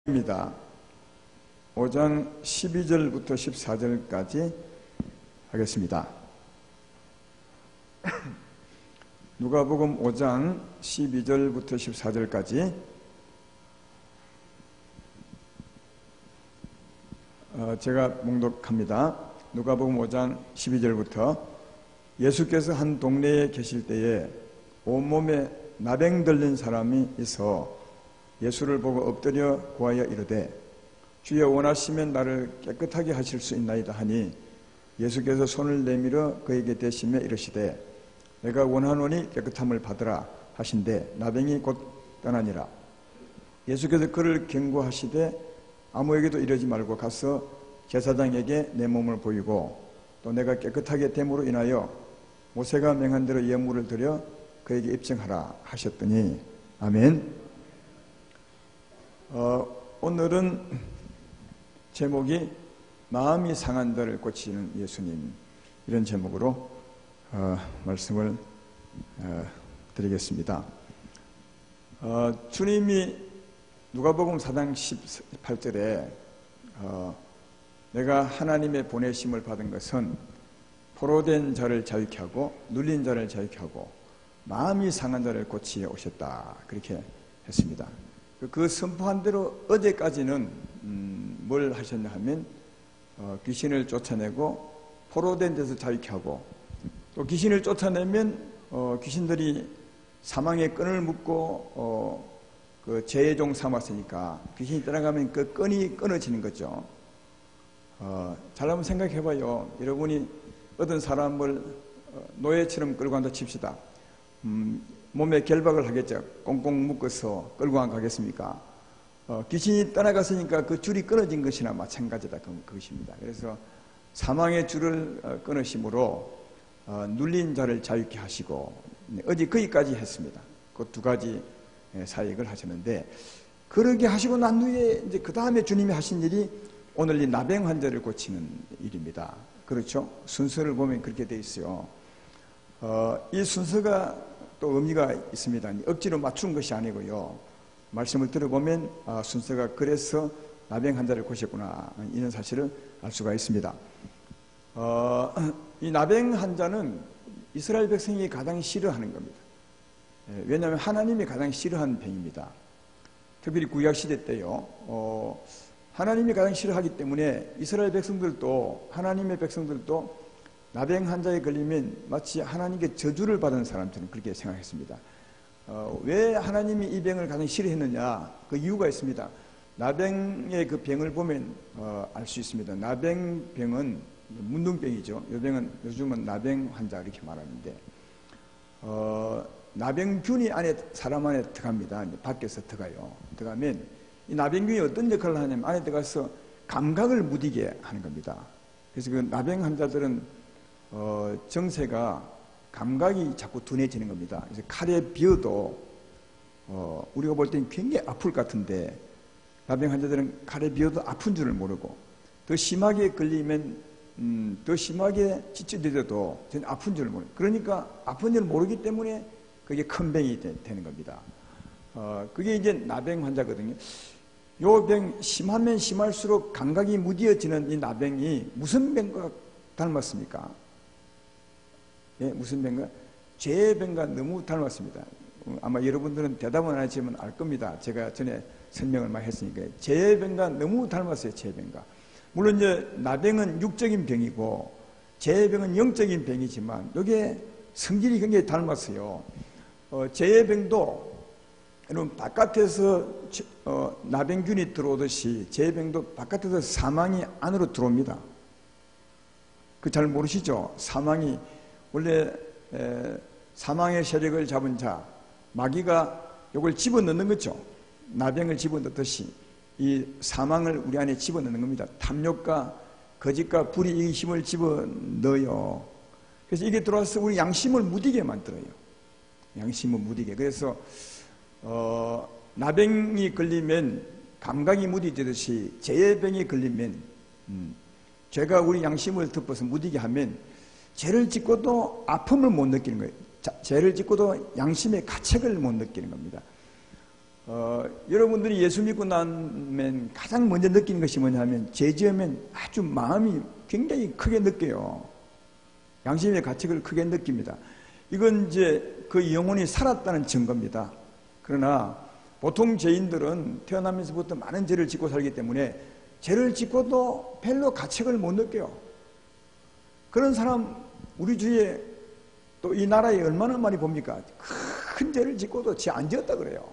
입니다. 5장 12절부터 14절까지 하겠습니다. 누가복음 5장 12절부터 14절까지 제가 봉독합니다. 누가복음 5장 12절부터 예수께서 한 동네에 계실 때에 온몸에 나병 들린 사람이 있어 예수를 보고 엎드려 구하여 이르되 주여 원하시면 나를 깨끗하게 하실 수 있나이다 하니 예수께서 손을 내밀어 그에게 대시며 이르시되 내가 원하노니 깨끗함을 받으라 하신대 나병이 곧 떠나니라. 예수께서 그를 경고하시되 아무에게도 이르지 말고 가서 제사장에게 내 몸을 보이고 또 내가 깨끗하게 됨으로 인하여 모세가 명한 대로 예물을 드려 그에게 입증하라 하셨더니 아멘. 오늘은 제목이 마음이 상한 자를 고치는 예수님, 이런 제목으로 말씀을 드리겠습니다. 주님이 누가복음 4장 18절에 내가 하나님의 보내심을 받은 것은 포로된 자를 자유케 하고 눌린 자를 자유케 하고 마음이 상한 자를 고치러 오셨다, 그렇게 했습니다. 그 선포한 대로 어제까지는 뭘 하셨냐 하면 귀신을 쫓아내고 포로된 데서 자유케 하고 또 귀신을 쫓아내면 귀신들이 사망의 끈을 묶고 그 죄의 종 삼았으니까 귀신이 떠나가면 그 끈이 끊어지는 거죠. 잘 한번 생각해봐요. 여러분이 어떤 사람을 노예처럼 끌고 간다 칩시다. 몸에 결박을 하겠죠. 꽁꽁 묶어서 끌고 가겠습니까? 귀신이 떠나갔으니까 그 줄이 끊어진 것이나 마찬가지다, 그것입니다. 그래서 사망의 줄을 끊으심으로 눌린 자를 자유케 하시고 어제 거기까지 했습니다. 그 두 가지 사역을 하셨는데, 그러게 하시고 난 후에 이제 그 다음에 주님이 하신 일이 오늘 이 나병 환자를 고치는 일입니다. 그렇죠? 순서를 보면 그렇게 돼 있어요. 이 순서가 또 의미가 있습니다. 억지로 맞춘 것이 아니고요. 말씀을 들어보면 순서가 그래서 나병 환자를 고쳤구나, 이런 사실을 알 수가 있습니다. 이 나병 환자는 이스라엘 백성이 가장 싫어하는 겁니다. 왜냐하면 하나님이 가장 싫어하는 병입니다. 특별히 구약시대 때요. 하나님이 가장 싫어하기 때문에 이스라엘 백성들도, 하나님의 백성들도 나병 환자에 걸리면 마치 하나님께 저주를 받은 사람처럼 그렇게 생각했습니다. 왜 하나님이 이 병을 가장 싫어했느냐? 그 이유가 있습니다. 나병의 그 병을 보면 알 수 있습니다. 나병병은 문둥병이죠. 요즘은 나병 환자 이렇게 말하는데, 나병균이 사람 안에 들어갑니다. 밖에서 들어가요. 들어가면 이 나병균이 어떤 역할을 하냐면 안에 들어가서 감각을 무디게 하는 겁니다. 그래서 그 나병 환자들은 정세가 감각이 자꾸 둔해지는 겁니다. 그래서 칼에 비어도 우리가 볼 때는 굉장히 아플 것 같은데 나병 환자들은 칼에 비어도 아픈 줄을 모르고 더 심하게 걸리면 더 심하게 찢어져도 전혀 아픈 줄을 모르고, 그러니까 아픈 줄을 모르기 때문에 그게 큰 병이 되는 겁니다. 그게 이제 나병 환자거든요. 요 병 심하면 심할수록 감각이 무디어지는 이 나병이 무슨 병과 닮았습니까? 예, 무슨 병과? 죄의 병과 너무 닮았습니다. 아마 여러분들은 대답은 안 하지만 알 겁니다. 제가 전에 설명을 많이 했으니까. 죄의 병과 너무 닮았어요, 죄의 병과. 물론 이제 나병은 육적인 병이고 죄의 병은 영적인 병이지만 이게 성질이 굉장히 닮았어요. 죄의 병도 여러분 바깥에서 나병균이 들어오듯이 죄의 병도 바깥에서 사망이 안으로 들어옵니다. 그 잘 모르시죠? 사망이 원래 사망의 세력을 잡은 자, 마귀가 이걸 집어넣는 거죠. 나병을 집어넣듯이 이 사망을 우리 안에 집어넣는 겁니다. 탐욕과 거짓과 불의의 힘을 집어넣어요. 그래서 이게 들어와서 우리 양심을 무디게 만들어요. 양심을 무디게. 그래서 나병이 걸리면 감각이 무디지듯이 죄의 병이 걸리면 죄가 우리 양심을 덮어서 무디게 하면 죄를 짓고도 아픔을 못 느끼는 거예요. 죄를 짓고도 양심의 가책을 못 느끼는 겁니다. 여러분들이 예수 믿고 나면 가장 먼저 느끼는 것이 뭐냐면 죄 지으면 아주 마음이 굉장히 크게 느껴요. 양심의 가책을 크게 느낍니다. 이건 이제 그 영혼이 살았다는 증거입니다. 그러나 보통 죄인들은 태어나면서부터 많은 죄를 짓고 살기 때문에 죄를 짓고도 별로 가책을 못 느껴요. 그런 사람 우리 주위에 또 이 나라에 얼마나 많이 봅니까? 큰 죄를 짓고도 죄 안 지었다 그래요.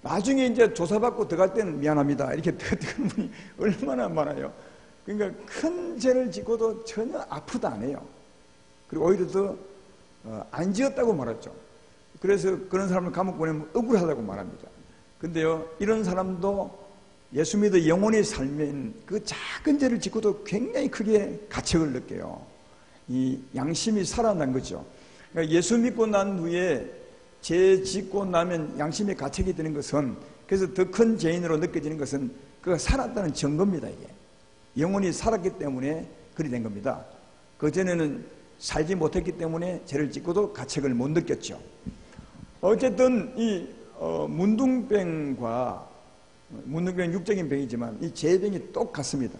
나중에 이제 조사받고 들어갈 때는 미안합니다 이렇게 들어가는 분이 얼마나 많아요. 그러니까 큰 죄를 짓고도 전혀 아프다 안 해요. 그리고 오히려 더 안 지었다고 말했죠. 그래서 그런 사람을 감옥 보내면 억울하다고 말합니다. 근데요, 이런 사람도 예수 믿어 영원히 살면 그 작은 죄를 짓고도 굉장히 크게 가책을 느껴요. 이 양심이 살아난 거죠. 그러니까 예수 믿고 난 후에 죄 짓고 나면 양심의 가책이 되는 것은, 그래서 더 큰 죄인으로 느껴지는 것은 그가 살았다는 증거입니다. 이게 영원히 살았기 때문에 그리 된 겁니다. 그전에는 살지 못했기 때문에 죄를 짓고도 가책을 못 느꼈죠. 어쨌든 이 문둥병과 문둥병은 육적인 병이지만 이 죄병이 똑같습니다.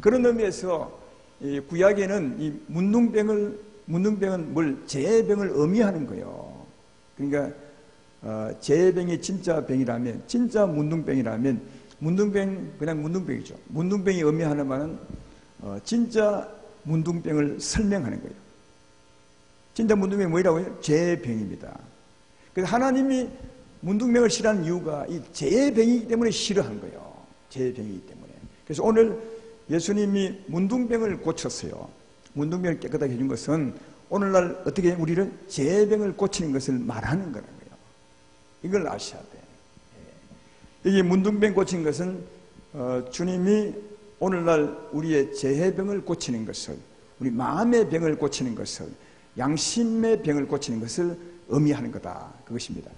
그런 의미에서 이 구약에는 이 문둥병은 뭘 죄병을 의미하는 거예요. 그러니까 죄병이 진짜 병이라면, 진짜 문둥병이라면 문둥병 그냥 문둥병이죠. 문둥병이 의미하는 말은 진짜 문둥병을 설명하는 거예요. 진짜 문둥병이 뭐라고 해요? 죄병입니다. 그래서 하나님이 문둥병을 싫어하는 이유가 이 죄병이기 때문에 싫어한 거예요. 죄병이기 때문에. 그래서 오늘 예수님이 문둥병을 고쳤어요. 문둥병을 깨끗하게 해준 것은 오늘날 어떻게 우리를 죄병을 고치는 것을 말하는 거라는 거예요. 이걸 아셔야 돼. 이게 문둥병 고치는 것은 주님이 오늘날 우리의 죄병을 고치는 것을, 우리 마음의 병을 고치는 것을, 양심의 병을 고치는 것을 의미하는 거다. 그것입니다.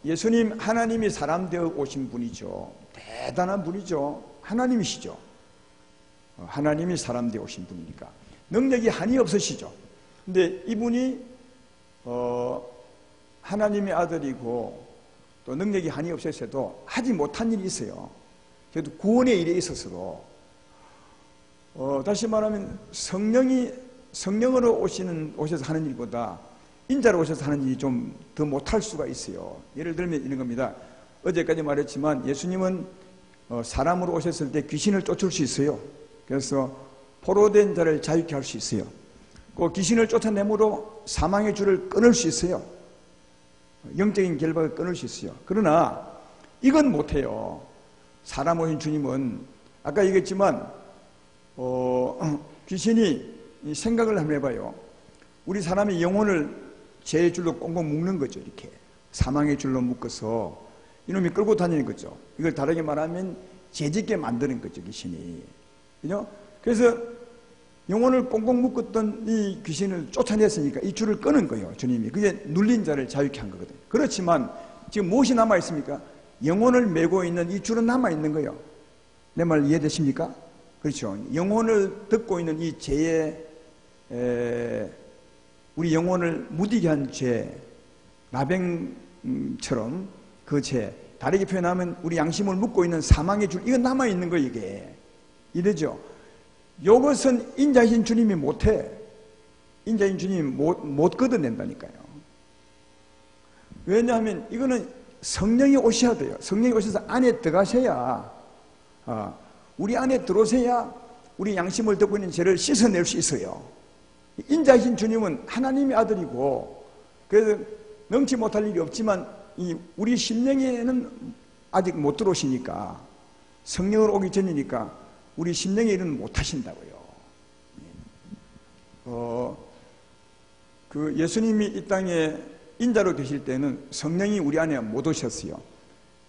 예수님 하나님이 사람 되어 오신 분이죠. 대단한 분이죠. 하나님이시죠. 하나님이 사람 되어 오신 분이니까 능력이 한이 없으시죠. 근데 이분이 하나님의 아들이고 또 능력이 한이 없으셔도 하지 못한 일이 있어요. 그래도 구원의 일에 있어서도 다시 말하면 성령으로 오셔서 하는 일보다 인자로 오셔서 하는 일이 좀 더 못할 수가 있어요. 예를 들면 이런 겁니다. 어제까지 말했지만 예수님은 사람으로 오셨을 때 귀신을 쫓을 수 있어요. 그래서 포로된 자를 자유케 할 수 있어요. 그 귀신을 쫓아내므로 사망의 줄을 끊을 수 있어요. 영적인 결박을 끊을 수 있어요. 그러나 이건 못해요. 사람 오신 주님은 아까 얘기했지만 귀신이 생각을 한번 해봐요. 우리 사람의 영혼을 죄의 줄로 꽁꽁 묶는 거죠. 이렇게 사망의 줄로 묶어서 이놈이 끌고 다니는 거죠. 이걸 다르게 말하면 죄짓게 만드는 거죠. 귀신이. 그죠? 그래서 영혼을 꽁꽁 묶었던 이 귀신을 쫓아냈으니까 이 줄을 끄는 거예요. 주님이. 그게 눌린 자를 자유케 한 거거든요. 그렇지만 지금 무엇이 남아있습니까? 영혼을 메고 있는 이 줄은 남아있는 거예요. 내 말 이해되십니까? 그렇죠. 영혼을 듣고 있는 이 죄의 우리 영혼을 무디게 한 죄, 나병처럼 그 죄, 다르게 표현하면 우리 양심을 묶고 있는 사망의 줄, 이건 남아있는 거예요. 이게 이러죠. 이것은 인자이신 주님이 못해. 인자이신 주님이 못 걷어낸다니까요. 왜냐하면 이거는 성령이 오셔야 돼요. 성령이 오셔서 안에 들어가셔야, 우리 안에 들어오셔야 우리 양심을 듣고 있는 죄를 씻어낼 수 있어요. 인자이신 주님은 하나님의 아들이고, 그래서 능치 못할 일이 없지만 우리 심령에는 아직 못 들어오시니까, 성령으로 오기 전이니까 우리 심령의 일은 못 하신다고요. 예수님이 이 땅에 인자로 계실 때는 성령이 우리 안에 못 오셨어요.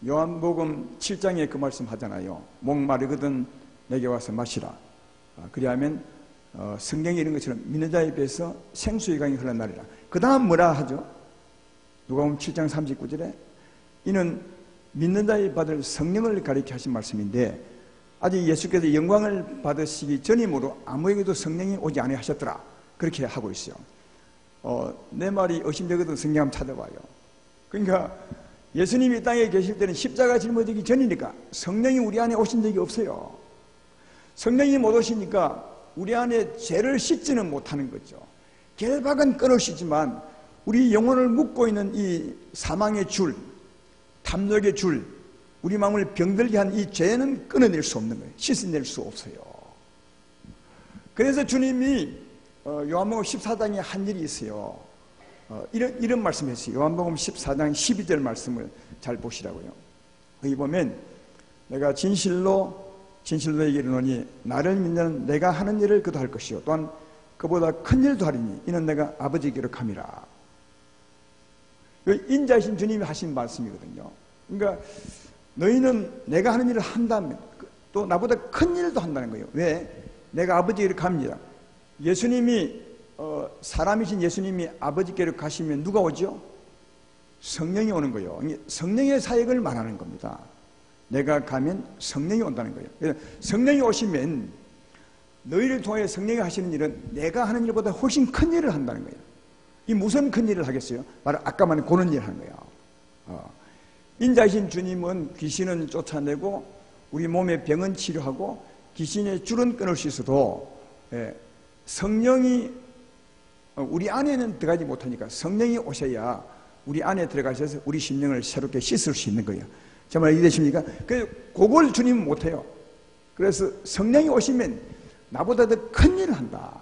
요한복음 7장에 그 말씀 하잖아요. 목마르거든 내게 와서 마시라. 그리하면 성경에 이런 것처럼 믿는 자에 비해서 생수의 강이 흘러나리라. 그 다음 뭐라 하죠? 누가복음 7장 39절에 이는 믿는 자에 받을 성령을 가리켜 하신 말씀인데, 아직 예수께서 영광을 받으시기 전이므로 아무에게도 성령이 오지 않아 하셨더라. 그렇게 하고 있어요. 내 말이 의심되거든 성경 한번 찾아봐요. 그러니까 예수님이 이 땅에 계실 때는 십자가 짊어지기 전이니까 성령이 우리 안에 오신 적이 없어요. 성령이 못 오시니까 우리 안에 죄를 씻지는 못하는 거죠. 결박은 끊을 수 있지만 우리 영혼을 묶고 있는 이 사망의 줄, 탐욕의 줄, 우리 마음을 병들게 한 이 죄는 끊어낼 수 없는 거예요. 씻어낼 수 없어요. 그래서 주님이 요한복음 14장에 한 일이 있어요. 이런 말씀을 했어요. 요한복음 14장 12절 말씀을 잘 보시라고요. 여기 보면 내가 진실로 너에게 이르노니 나를 믿는 내가 하는 일을 그도 할 것이요 또한 그보다 큰 일도 하리니 이는 내가 아버지께로 감이라. 인자이신 주님이 하신 말씀이거든요. 그러니까 너희는 내가 하는 일을 한다면 또 나보다 큰 일도 한다는 거예요. 왜? 내가 아버지께로 갑니다. 예수님이 사람이신 예수님이 아버지께로 가시면 누가 오죠? 성령이 오는 거예요. 성령의 사역을 말하는 겁니다. 내가 가면 성령이 온다는 거예요. 그래서 성령이 오시면 너희를 통해 성령이 하시는 일은 내가 하는 일보다 훨씬 큰 일을 한다는 거예요. 이 무슨 큰 일을 하겠어요? 바로 아까 말한 그런 일을 하는 거예요. 인자이신 주님은 귀신은 쫓아내고 우리 몸의 병은 치료하고 귀신의 줄은 끊을 수 있어도 성령이 우리 안에는 들어가지 못하니까 성령이 오셔야 우리 안에 들어가셔서 우리 심령을 새롭게 씻을 수 있는 거예요. 정말 이해되십니까? 그걸 주님은 못해요. 그래서 성령이 오시면 나보다 더 큰 일을 한다.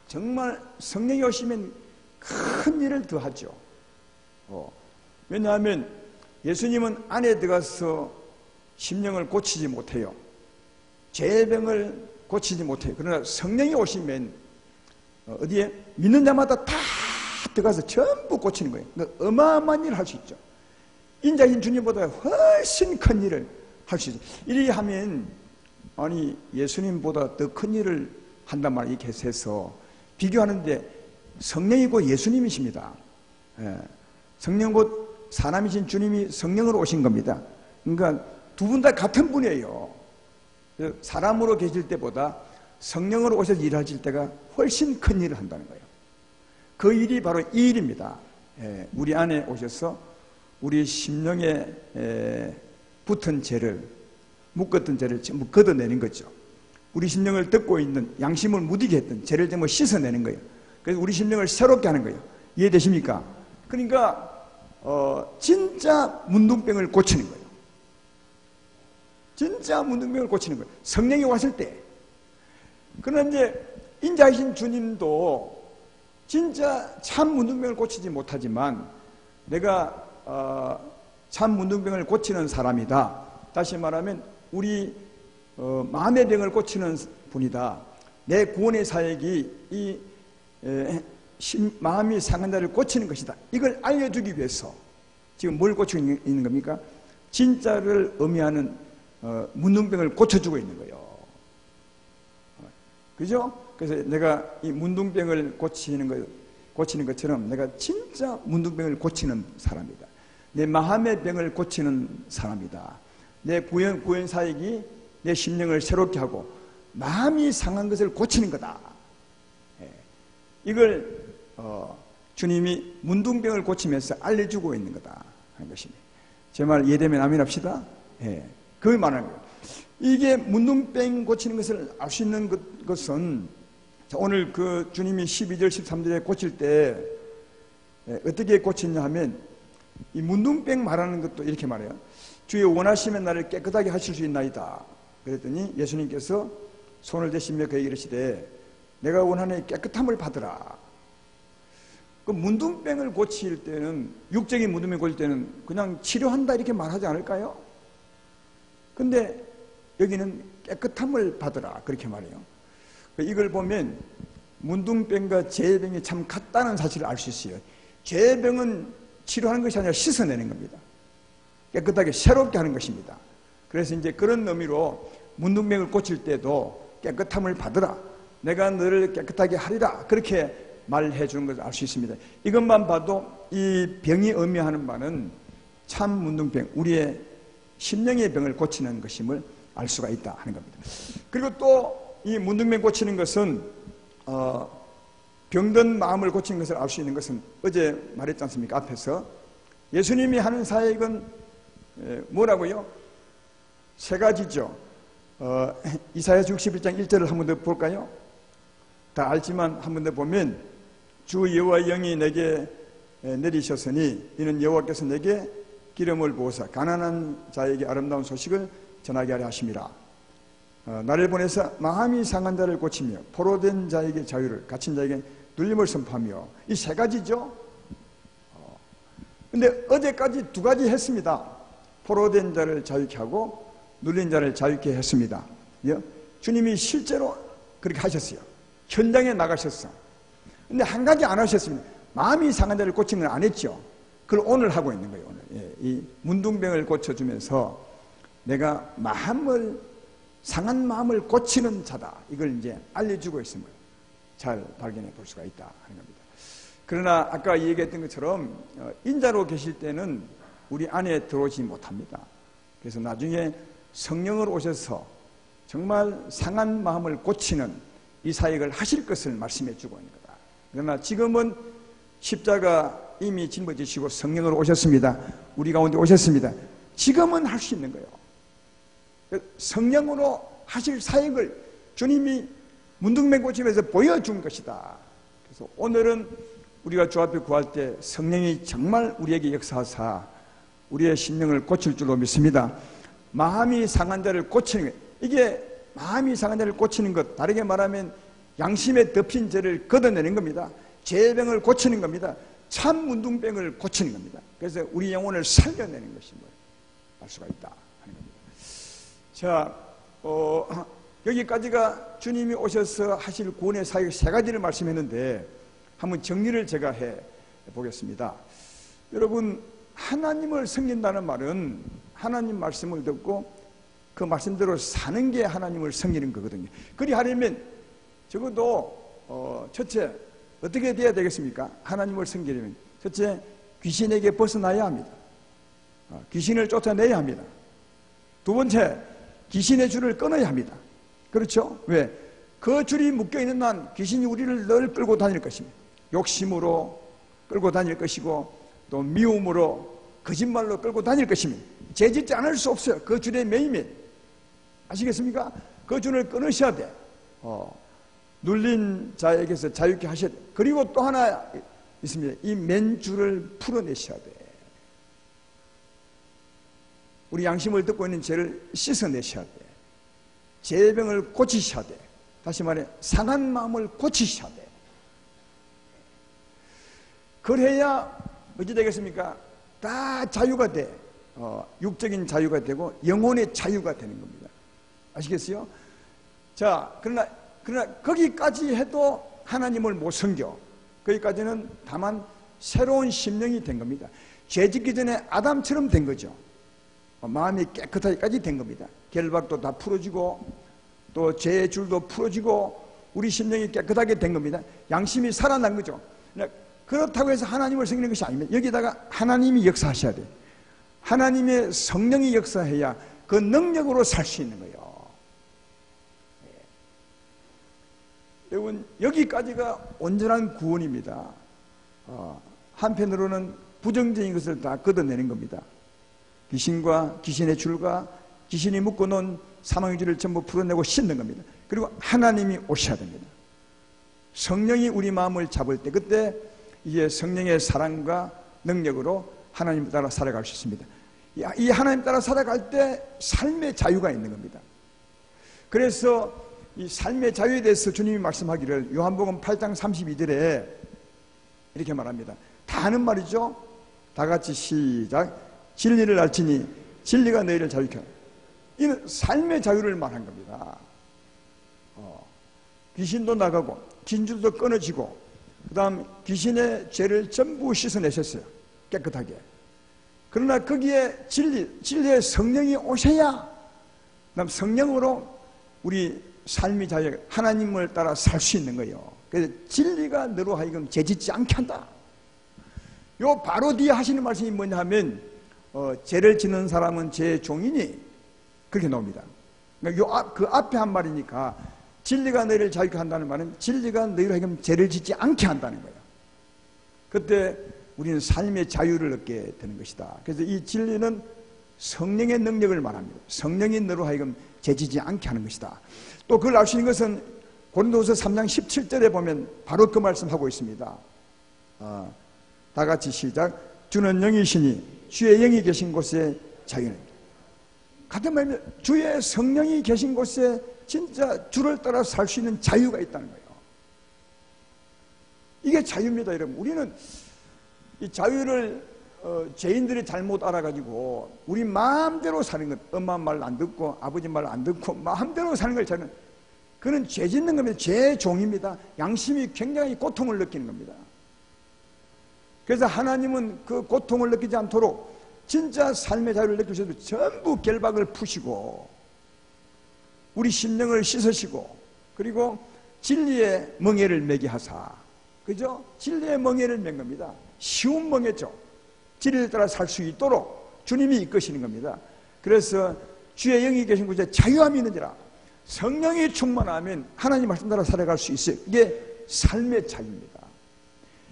정말 성령이 오시면 큰 일을 더 하죠. 왜냐하면 예수님은 안에 들어가서 심령을 고치지 못해요. 죄의 병을 고치지 못해요. 그러나 성령이 오시면 어디에 믿는 자마다 다 들어가서 전부 고치는 거예요. 그러니까 어마어마한 일을 할 수 있죠. 인자인 주님보다 훨씬 큰 일을 할 수 있어요. 이리 하면 아니 예수님보다 더 큰 일을 한단 말이에요. 이렇게 해서 비교하는데 성령이고 예수님이십니다. 성령 곧 사람이신 주님이 성령으로 오신 겁니다. 그러니까 두 분 다 같은 분이에요. 사람으로 계실 때보다 성령으로 오셔서 일하실 때가 훨씬 큰 일을 한다는 거예요. 그 일이 바로 이 일입니다. 우리 안에 오셔서 우리 심령에 붙은 죄를, 묶었던 죄를 전부 걷어내는 거죠. 우리 심령을 덮고 있는 양심을 무디게 했던 죄를 전부 씻어내는 거예요. 그래서 우리 심령을 새롭게 하는 거예요. 이해되십니까? 그러니까 진짜 문둥병을 고치는 거예요. 진짜 문둥병을 고치는 거예요. 성령이 왔을 때. 그러나 이제 인자이신 주님도 진짜 참 문둥병을 고치지 못하지만 내가 참 문둥병을 고치는 사람이다. 다시 말하면 우리 마음의 병을 고치는 분이다. 내 구원의 사역이 이 마음이 상한 자를 고치는 것이다. 이걸 알려주기 위해서 지금 뭘 고치고 있는 겁니까? 진짜를 의미하는 문둥병을 고쳐주고 있는 거예요. 그죠? 그래서 내가 이 문둥병을 고치는 것처럼 내가 진짜 문둥병을 고치는 사람이다. 내 마음의 병을 고치는 사람이다. 내 구원 사역이 내 심령을 새롭게 하고 마음이 상한 것을 고치는 거다. 이걸 주님이 문둥병을 고치면서 알려주고 있는 거다 하는 것입니다. 제 말 이해되면 아멘 합시다. 그걸 말하는 거예요. 이게 문둥병 고치는 것을 알 수 있는 것은 오늘 그 주님이 12절 13절에 고칠 때 어떻게 고쳤냐 하면 이 문둥병 말하는 것도 이렇게 말해요. 주여 원하시면 나를 깨끗하게 하실 수 있나이다. 그랬더니 예수님께서 손을 대시며 그에게 이르시되 내가 원하는 깨끗함을 받으라. 그 문둥병을 고칠 때는 육적인 문둥병을 고칠 때는 그냥 치료한다 이렇게 말하지 않을까요? 근데 여기는 깨끗함을 받으라 그렇게 말해요. 이걸 보면 문둥병과 죄병이 참 같다는 사실을 알 수 있어요. 죄병은 치료하는 것이 아니라 씻어내는 겁니다. 깨끗하게 새롭게 하는 것입니다. 그래서 이제 그런 의미로 문둥병을 고칠 때도 깨끗함을 받으라. 내가 너를 깨끗하게 하리라. 그렇게 말해 주는 것을 알 수 있습니다. 이것만 봐도 이 병이 의미하는 바는 참 문둥병, 우리의 심령의 병을 고치는 것임을 알 수가 있다 하는 겁니다. 그리고 또 이 문둥병 고치는 것은 병든 마음을 고치는 것을 알 수 있는 것은 어제 말했지 않습니까? 앞에서 예수님이 하는 사역은 뭐라고요? 세 가지죠. 이사야서 61장 1절을 한 번 더 볼까요? 다 알지만 한 번 더 보면 주 여호와 영이 내게 내리셨으니 이는 여호와께서 내게 기름을 부어서 가난한 자에게 아름다운 소식을 전하게 하려 하심이라. 나를 보내서 마음이 상한 자를 고치며 포로된 자에게 자유를, 갇힌 자에게 눌림을 선포하며. 이 세 가지죠. 근데 어제까지 두 가지 했습니다. 포로된 자를 자유케 하고 눌린 자를 자유케 했습니다. 주님이 실제로 그렇게 하셨어요. 현장에 나가셨어. 근데 한 가지 안 하셨습니다. 마음이 상한 자를 고치는 걸 안 했죠. 그걸 오늘 하고 있는 거예요. 오늘. 이 문둥병을 고쳐주면서 내가 상한 마음을 고치는 자다, 이걸 이제 알려주고 있음을 잘 발견해 볼 수가 있다 하는 겁니다. 그러나 아까 얘기했던 것처럼 인자로 계실 때는 우리 안에 들어오지 못합니다. 그래서 나중에 성령으로 오셔서 정말 상한 마음을 고치는 이 사역을 하실 것을 말씀해 주고 있는 거다. 그러나 지금은 십자가 이미 짊어지시고 성령으로 오셨습니다. 우리 가운데 오셨습니다. 지금은 할 수 있는 거예요. 성령으로 하실 사역을 주님이 문둥병 고침에서 보여준 것이다. 그래서 오늘은 우리가 주 앞에 구할 때 성령이 정말 우리에게 역사하사 우리의 심령을 고칠 줄로 믿습니다. 마음이 상한 자를 고치는 것, 이게 마음이 상한 자를 고치는 것, 다르게 말하면 양심에 덮인 죄를 걷어내는 겁니다. 죄의 병을 고치는 겁니다. 참 문둥병을 고치는 겁니다. 그래서 우리 영혼을 살려내는 것임을 알 수가 있다 하는 겁니다. 자, 여기까지가 주님이 오셔서 하실 구원의 사역 세 가지를 말씀했는데 한번 정리를 제가 해 보겠습니다. 여러분, 하나님을 섬긴다는 말은 하나님 말씀을 듣고 그 말씀대로 사는 게 하나님을 섬기는 거거든요. 그리 하려면 적어도 첫째 어떻게 돼야 되겠습니까? 하나님을 섬기려면 첫째 귀신에게 벗어나야 합니다. 귀신을 쫓아내야 합니다. 두 번째 귀신의 줄을 끊어야 합니다. 그렇죠? 왜? 그 줄이 묶여있는 한 귀신이 우리를 늘 끌고 다닐 것입니다. 욕심으로 끌고 다닐 것이고 또 미움으로 거짓말로 끌고 다닐 것입니다. 죄짓지 않을 수 없어요. 그 줄에 매이면. 아시겠습니까? 그 줄을 끊으셔야 돼. 눌린 자에게서 자유케 하셔야 돼. 그리고 또 하나 있습니다. 이 맨 줄을 풀어내셔야 돼. 우리 양심을 듣고 있는 죄를 씻어내셔야 돼. 죄의 병을 고치셔야 돼. 다시 말해 상한 마음을 고치셔야 돼. 그래야 어찌 되겠습니까? 다 자유가 돼. 육적인 자유가 되고 영혼의 자유가 되는 겁니다. 아시겠어요? 자, 그러나 거기까지 해도 하나님을 못 섬겨. 거기까지는 다만 새로운 심령이 된 겁니다. 죄 짓기 전에 아담처럼 된 거죠. 마음이 깨끗하기까지 된 겁니다. 결박도 다 풀어지고 또 죄의 줄도 풀어지고 우리 심령이 깨끗하게 된 겁니다. 양심이 살아난 거죠. 그렇다고 해서 하나님을 섬기는 것이 아닙니다. 여기다가 하나님이 역사하셔야 돼요. 하나님의 성령이 역사해야 그 능력으로 살 수 있는 거예요. 여러분, 여기까지가 온전한 구원입니다. 한편으로는 부정적인 것을 다 걷어내는 겁니다. 귀신과 귀신의 줄과 귀신이 묶어놓은 사망의 줄을 전부 풀어내고 씻는 겁니다. 그리고 하나님이 오셔야 됩니다. 성령이 우리 마음을 잡을 때 그때 이제 성령의 사랑과 능력으로 하나님 따라 살아갈 수 있습니다. 이 하나님 따라 살아갈 때 삶의 자유가 있는 겁니다. 그래서 이 삶의 자유에 대해서 주님이 말씀하기를 요한복음 8장 32절에 이렇게 말합니다. 다 하는 말이죠. 다 같이 시작. 진리를 알지니 진리가 너희를 자유케 하라. 이는 삶의 자유를 말한 겁니다. 귀신도 나가고 진줄도 끊어지고 그 다음 귀신의 죄를 전부 씻어내셨어요. 깨끗하게. 그러나 거기에 진리의 성령이 오셔야 그다음 성령으로 우리 삶의 자유, 하나님을 따라 살 수 있는 거예요. 그래서 진리가 너로 하여금 죄짓지 않게 한다. 요 바로 뒤에 하시는 말씀이 뭐냐 하면 죄를 짓는 사람은 죄의 종이니 그렇게 나옵니다. 그러니까 그 앞에 한 말이니까 진리가 너희를 자유케 한다는 말은 진리가 너희를 하여금 죄를 짓지 않게 한다는 거예요. 그때 우리는 삶의 자유를 얻게 되는 것이다. 그래서 이 진리는 성령의 능력을 말합니다. 성령이 너로 하여금 죄지지 않게 하는 것이다. 또 그걸 알 수 있는 것은 고린도후서 3장 17절에 보면 바로 그 말씀하고 있습니다. 다 같이 시작. 주는 영이시니 주의 영이 계신 곳에 자유는. 같은 말이면 주의 성령이 계신 곳에 진짜 주를 따라 살 수 있는 자유가 있다는 거예요. 이게 자유입니다, 여러분. 우리는 이 자유를 죄인들이 잘못 알아가지고 우리 마음대로 사는 것, 엄마 말 안 듣고 아버지 말 안 듣고 마음대로 사는 걸 저는 그는 죄 짓는 겁니다. 죄의 종입니다. 양심이 굉장히 고통을 느끼는 겁니다. 그래서 하나님은 그 고통을 느끼지 않도록 진짜 삶의 자유를 느끼셔도 전부 결박을 푸시고 우리 심령을 씻으시고 그리고 진리의 멍에를 매게 하사, 그죠? 진리의 멍에를 맨 겁니다. 쉬운 멍에죠. 진리를 따라 살 수 있도록 주님이 이끄시는 겁니다. 그래서 주의 영이 계신 곳에 자유함이 있는지라. 성령이 충만하면 하나님 말씀 따라 살아갈 수 있어요. 이게 삶의 자유입니다.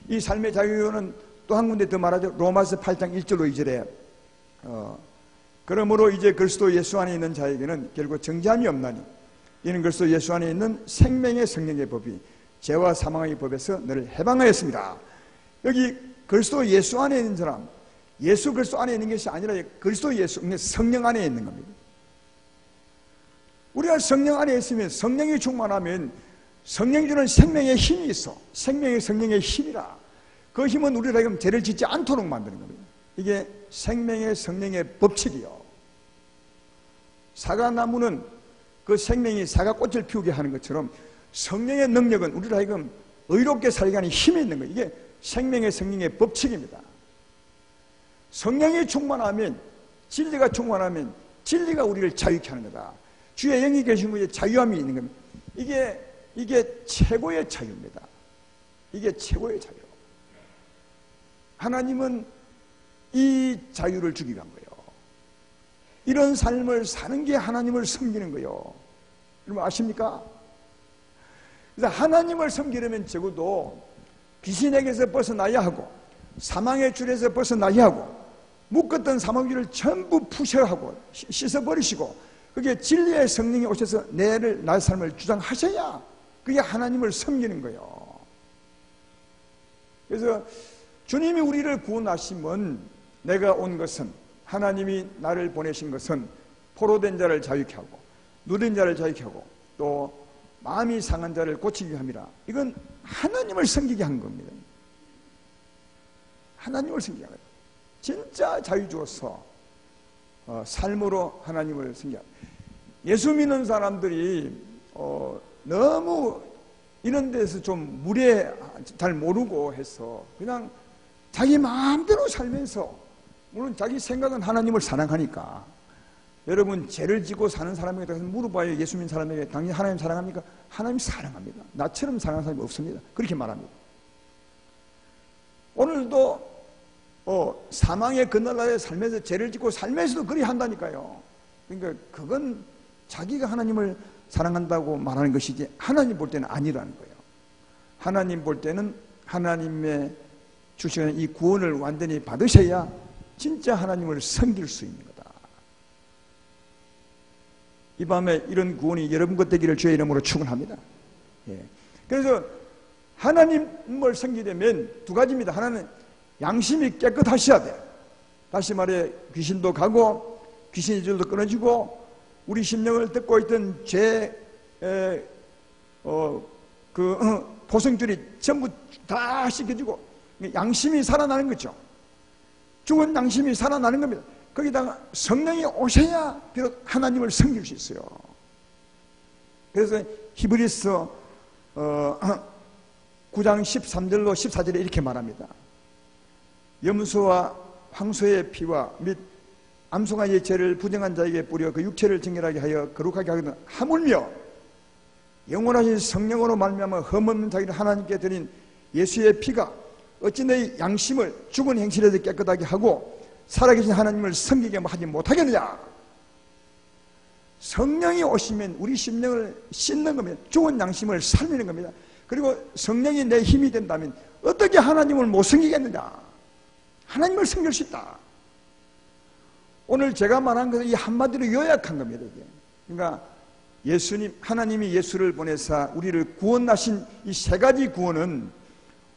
이 삶의 자유는 또 한 군데 더 말하죠. 로마서 8장 1절로 2절에 그러므로 이제 그리스도 예수 안에 있는 자에게는 결국 정죄함이 없나니 이는 그리스도 예수 안에 있는 생명의 성령의 법이 죄와 사망의 법에서 너를 해방하였습니다. 여기 그리스도 예수 안에 있는 사람, 예수 그리스도 안에 있는 것이 아니라 그리스도 예수, 성령 안에 있는 겁니다. 우리가 성령 안에 있으면 성령이 충만하면 성령이 주는 생명의 힘이 있어. 생명의 성령의 힘이라. 그 힘은 우리를 하여금 죄를 짓지 않도록 만드는 겁니다. 이게 생명의 성령의 법칙이요. 사과나무는 그 생명이 사과꽃을 피우게 하는 것처럼 성령의 능력은 우리를 하여금 의롭게 살게 하는 힘이 있는 거예요. 이게 생명의 성령의 법칙입니다. 성령이 충만하면, 진리가 충만하면 진리가 우리를 자유케 하는 거다. 주의 영이 계신 곳에 자유함이 있는 겁니다. 이게 최고의 자유입니다. 이게 최고의 자유. 하나님은 이 자유를 주기 위한 거예요. 이런 삶을 사는 게 하나님을 섬기는 거예요. 여러분 아십니까? 그래서 하나님을 섬기려면 적어도 귀신에게서 벗어나야 하고 사망의 줄에서 벗어나야 하고 묶었던 사망줄을 전부 푸셔하고 씻어버리시고 그게 진리의 성령이 오셔서 나의 삶을 주장하셔야 그게 하나님을 섬기는 거예요. 그래서 주님이 우리를 구원하시면 내가 온 것은 하나님이 나를 보내신 것은 포로된 자를 자유케 하고 누린 자를 자유케 하고 또 마음이 상한 자를 고치게 함이라. 이건 하나님을 섬기게 한 겁니다. 하나님을 섬기게 한 거예요. 진짜 자유 주어서 삶으로 하나님을 섬기게. 예수 믿는 사람들이 너무 이런 데서 좀 무례 잘 모르고 해서 그냥 자기 마음대로 살면서 물론 자기 생각은 하나님을 사랑하니까 여러분 죄를 지고 사는 사람에게 대해서 물어봐요. 예수 믿는 사람에게 당연히 하나님 사랑합니까? 하나님 사랑합니다. 나처럼 사랑하는 사람이 없습니다. 그렇게 말합니다. 오늘도 사망의 그늘나라에 살면서 죄를 짓고 살면서도 그리 한다니까요. 그러니까 그건 자기가 하나님을 사랑한다고 말하는 것이지 하나님 볼 때는 아니라는 거예요. 하나님 볼 때는 하나님의 주시는 이 구원을 완전히 받으셔야 진짜 하나님을 섬길 수 있는 거다. 이 밤에 이런 구원이 여러분 것 되기를 주의 이름으로 축원합니다. 예. 그래서 하나님을 섬기려면 두 가지입니다. 하나는 양심이 깨끗하셔야 돼. 다시 말해 귀신도 가고 귀신의 줄도 끊어지고 우리 심령을 뜯고 있던 포성줄이 전부 다 씻겨지고 양심이 살아나는 거죠. 죽은 양심이 살아나는 겁니다. 거기다가 성령이 오셔야 비록 하나님을 섬길 수 있어요. 그래서 히브리서 9장 13절로 14절에 이렇게 말합니다. 염소와 황소의 피와 및 암송아지의 죄를 부정한 자에게 뿌려 그 육체를 정결하게 하여 거룩하게 하거든 하물며 영원하신 성령으로 말미암아 흠없는 자기를 하나님께 드린 예수의 피가 어찌 내 양심을 죽은 행실에서 깨끗하게 하고 살아계신 하나님을 섬기게 하지 못하겠느냐. 성령이 오시면 우리 심령을 씻는 겁니다. 죽은 양심을 살리는 겁니다. 그리고 성령이 내 힘이 된다면 어떻게 하나님을 못 섬기겠느냐. 하나님을 섬길 수 있다. 오늘 제가 말한 것은 이 한마디로 요약한 겁니다. 이게. 그러니까 하나님이 예수를 보내사 우리를 구원하신 이 세 가지 구원은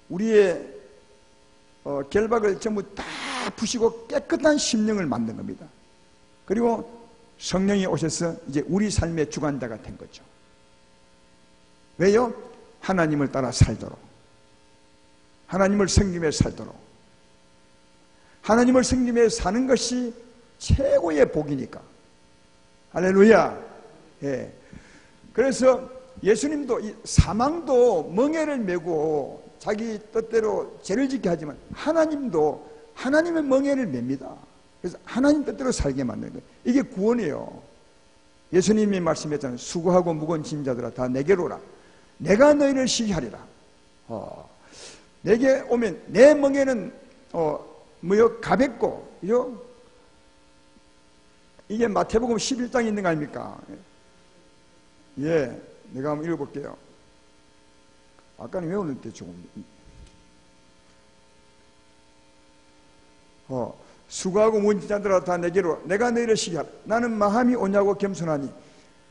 우리의 결박을 전부 다 부시고 깨끗한 심령을 만든 겁니다. 그리고 성령이 오셔서 이제 우리 삶의 주관자가 된 거죠. 왜요? 하나님을 따라 살도록, 하나님을 섬기며 살도록. 하나님을 섬기며 사는 것이 최고의 복이니까. 할렐루야. 예. 그래서 예수님도 사망도 멍에를 메고 자기 뜻대로 죄를 짓게 하지만 하나님도 하나님의 멍에를 맵니다. 그래서 하나님 뜻대로 살게 만드는 거예요. 이게 구원이에요. 예수님이 말씀했잖아요. 수고하고 무거운 짐 자들아 다 내게로 오라. 내가 너희를 쉬게 하리라. 내게 오면 내 멍에는 가볍고, 그죠? 이게 마태복음 11장에 있는 거 아닙니까? 예, 내가 한번 읽어볼게요. 아까는 외우는데 조금. 수고하고 무거운 자들아 다 내게로 내가 너희를 쉬게 하라. 나는 마음이 온유하고 겸손하니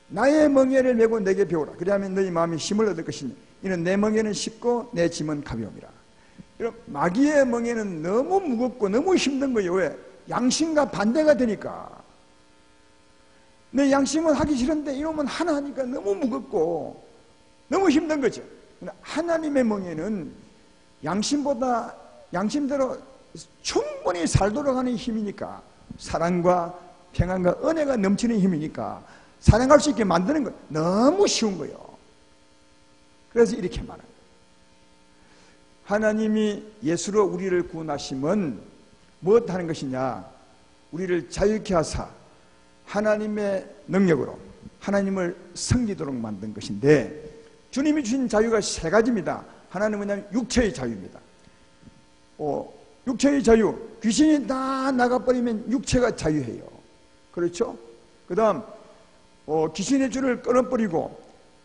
나의 멍에를 메고 내게 배우라. 그리하면 너희 마음이 힘을 얻을 것이니 이는 내 멍에는 쉽고 내 짐은 가벼움이라. 마귀의 멍에는 너무 무겁고 너무 힘든 거예요. 왜? 양심과 반대가 되니까. 내 양심은 하기 싫은데 이놈은 하나 하니까 너무 무겁고 너무 힘든 거죠. 하나님의 멍에는 양심보다 양심대로 충분히 살도록 하는 힘이니까, 사랑과 평안과 은혜가 넘치는 힘이니까 사랑할 수 있게 만드는 거 너무 쉬운 거예요. 그래서 이렇게 말합니다. 하나님이 예수로 우리를 구원하심은 무엇 하는 것이냐? 우리를 자유케 하사 하나님의 능력으로 하나님을 섬기도록 만든 것인데, 주님이 주신 자유가 세 가지입니다. 하나는 뭐냐면 육체의 자유입니다. 육체의 자유, 귀신이 다 나가버리면 육체가 자유해요. 그렇죠? 그 다음 귀신의 줄을 끊어버리고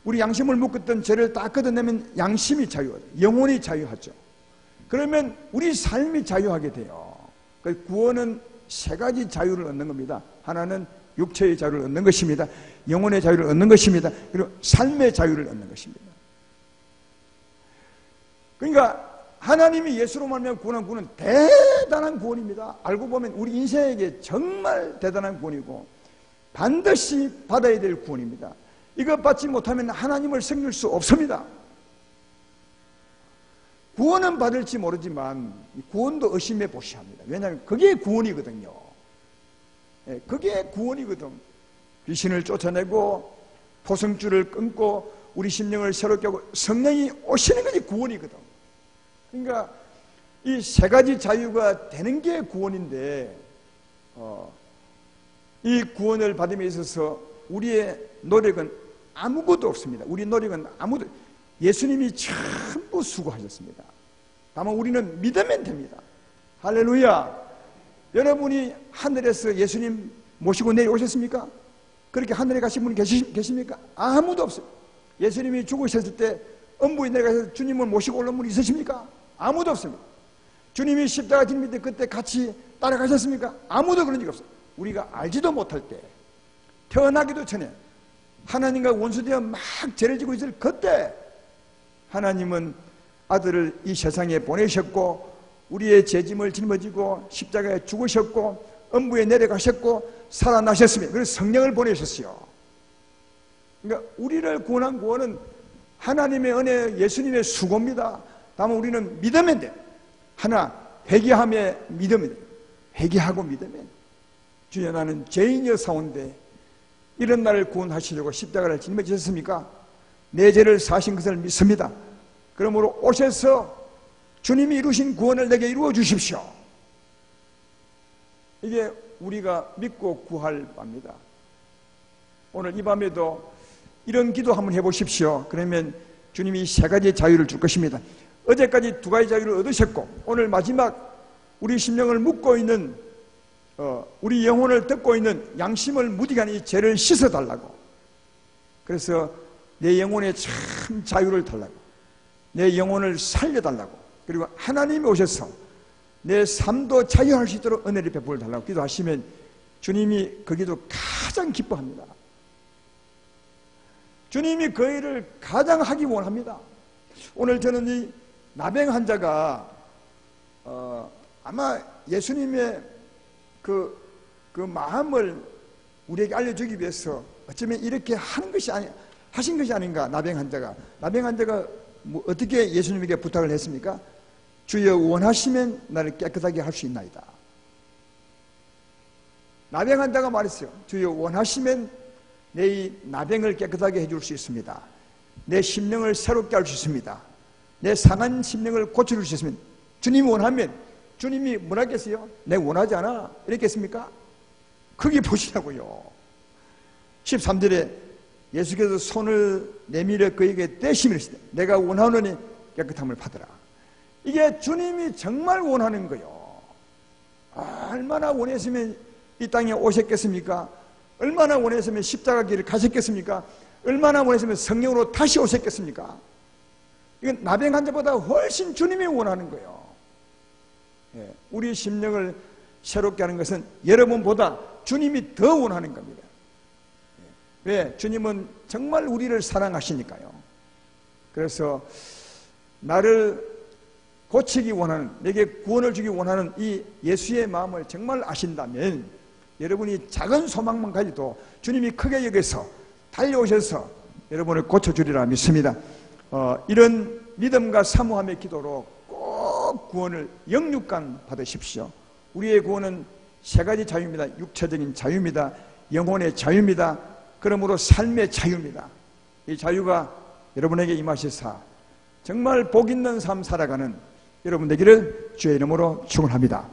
우리 양심을 묶었던 죄를 다 걷어내면 양심이 자유하죠. 영혼이 자유하죠. 그러면 우리 삶이 자유하게 돼요. 구원은 세 가지 자유를 얻는 겁니다. 하나는 육체의 자유를 얻는 것입니다. 영혼의 자유를 얻는 것입니다. 그리고 삶의 자유를 얻는 것입니다. 그러니까 하나님이 예수로 말하면 구원한 구원은 대단한 구원입니다. 알고 보면 우리 인생에게 정말 대단한 구원이고 반드시 받아야 될 구원입니다. 이거 받지 못하면 하나님을 섬길 수 없습니다. 구원은 받을지 모르지만 구원도 의심해 보셔야 합니다. 왜냐하면 그게 구원이거든요. 그게 구원이거든. 귀신을 쫓아내고 포성줄을 끊고 우리 심령을 새롭게 하고 성령이 오시는 것이 구원이거든. 그러니까 이 세 가지 자유가 되는 게 구원인데, 이 구원을 받음에 있어서 우리의 노력은 아무것도 없습니다. 우리 노력은 아무도, 예수님이 전부 수고하셨습니다. 다만 우리는 믿으면 됩니다. 할렐루야. 여러분이 하늘에서 예수님 모시고 내려오셨습니까? 그렇게 하늘에 가신 분이 계십니까? 아무도 없어요. 예수님이 죽으셨을 때 음부에 내려가서 주님을 모시고 올라온 분이 있으십니까? 아무도 없습니다. 주님이 십자가 진 밑에 그때 같이 따라가셨습니까? 아무도 그런 적이 없어요. 우리가 알지도 못할 때, 태어나기도 전에 하나님과 원수되어 막 죄를 지고 있을 그때 하나님은 아들을 이 세상에 보내셨고 우리의 죄짐을 짊어지고 십자가에 죽으셨고 음부에 내려가셨고 살아나셨습니다. 그래서 성령을 보내셨어요. 그러니까 우리를 구원한 구원은 하나님의 은혜, 예수님의 수고입니다. 다만 우리는 믿으면 돼. 하나, 회개하며 믿으면 돼. 회개하고 믿으면, 주여 나는 죄인이여 사온데 이런 나를 구원하시려고 십자가를 짊어지셨습니까? 내 죄를 사신 것을 믿습니다. 그러므로 오셔서 주님이 이루신 구원을 내게 이루어 주십시오. 이게 우리가 믿고 구할 바입니다. 오늘 이 밤에도 이런 기도 한번 해보십시오. 그러면 주님이 세 가지의 자유를 줄 것입니다. 어제까지 두 가지 자유를 얻으셨고 오늘 마지막 우리 심령을 묶고 있는, 우리 영혼을 덮고 있는 양심을 무디게 하는 이 죄를 씻어달라고. 그래서 내 영혼에 참 자유를 달라고, 내 영혼을 살려달라고. 그리고 하나님이 오셔서 내 삶도 자유할 수 있도록 은혜를 베풀어 달라고 기도하시면 주님이 그 기도 가장 기뻐합니다. 주님이 그 일을 가장 하기 원합니다. 오늘 저는 이 나병 환자가 아마 예수님의 그 마음을 우리에게 알려주기 위해서 어쩌면 이렇게 하신 것이 아닌가. 나병 환자가 뭐 어떻게 예수님에게 부탁을 했습니까? 주여 원하시면 나를 깨끗하게 할 수 있나이다. 나병 환자가 말했어요. 주여 원하시면 내 이 나병을 깨끗하게 해줄 수 있습니다. 내 심령을 새롭게 할 수 있습니다. 내 상한 심령을 고쳐줄 수 있습니다. 주님이 원하면, 주님이 뭐라 했겠어요? 내가 원하지 않아 이랬겠습니까? 거기 보시라고요. 13절에 예수께서 손을 내밀어 그에게 떼시며 내가 원하노니 깨끗함을 받으라. 이게 주님이 정말 원하는 거요. 얼마나 원했으면 이 땅에 오셨겠습니까? 얼마나 원했으면 십자가 길을 가셨겠습니까? 얼마나 원했으면 성령으로 다시 오셨겠습니까? 이건 나병 환자보다 훨씬 주님이 원하는 거예요. 우리 심령을 새롭게 하는 것은 여러분보다 주님이 더 원하는 겁니다. 왜? 주님은 정말 우리를 사랑하시니까요. 그래서 나를 고치기 원하는, 내게 구원을 주기 원하는 이 예수의 마음을 정말 아신다면 여러분이 작은 소망만 가지도 주님이 크게 여겨서 달려오셔서 여러분을 고쳐주리라 믿습니다. 이런 믿음과 사모함의 기도로 꼭 구원을 영육간 받으십시오. 우리의 구원은 세 가지 자유입니다. 육체적인 자유입니다. 영혼의 자유입니다. 그러므로 삶의 자유입니다. 이 자유가 여러분에게 임하시사 정말 복 있는 삶 살아가는 여러분 되기를 주의 이름으로 축원합니다.